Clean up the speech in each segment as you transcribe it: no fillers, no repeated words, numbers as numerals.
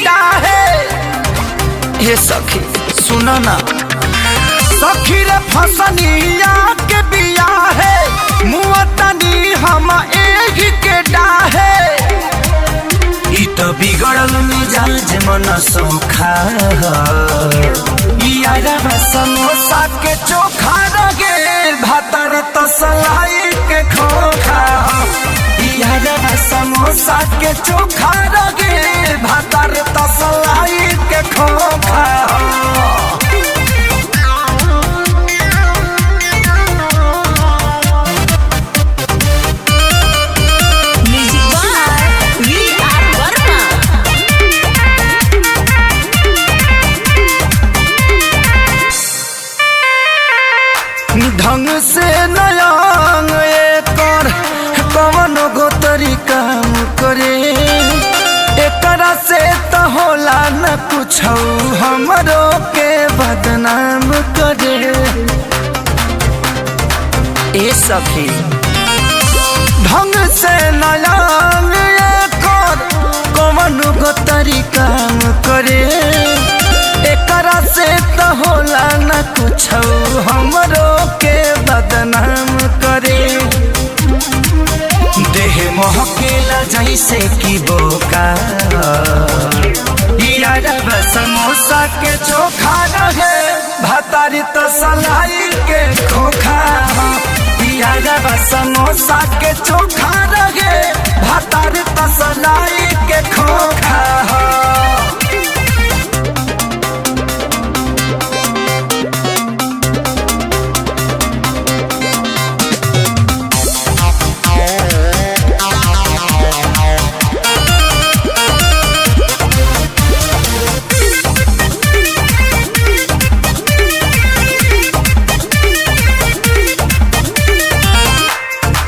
डाहे। हे सखी सुनो ना, सखी रे फसनिया के बिया है, मुअतनी हम एही के डाहे। ई तो बिगड़ल मिजाज मन सोखा, यारा समोसा के चोखा रगे भातर तसलाई के खोखा। यारा समोसा के चोखा रगे भातर तसलाई के खोखा। ढंग से नयांग एकर कवन गो तरीका करे, एकरा से तो होला न कुछ हमरो के बदनाम करे। ए सखी ढंग से नयांग एकर कवन गो तरीका करे, एकरा से तो होला न कुछ हमरो के बदनाम करे। देह महकेला जैसे कि बोका, यारा समोसा के चोखा रहे भातारी तो सलाई के खोखा। यारा समोसा के चोखा रहे भातारी तो सलाई के खोखा।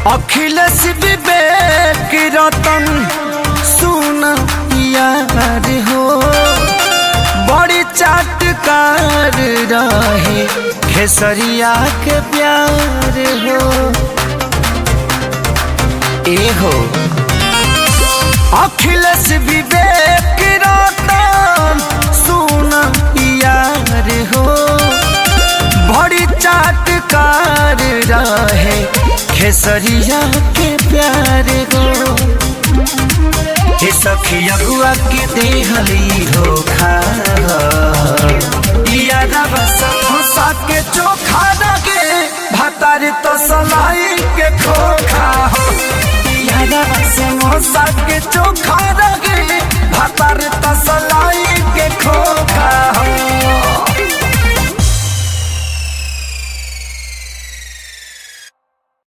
अखिलेश विवेक रतन सुन यार हो, बड़ी चाटकार रहे खेसरिया के प्यार हो। ए हो अखिलेश विवेक रतन सुन यार हो, बड़ी चाटकार रहे खेसरिया के प्यार हो। हे सखी अगुआ के देहली धोखा, यारा समोसा के चोखा रगे भातारी तो सलाई के खोखा हो। यारा समोसा के चोखा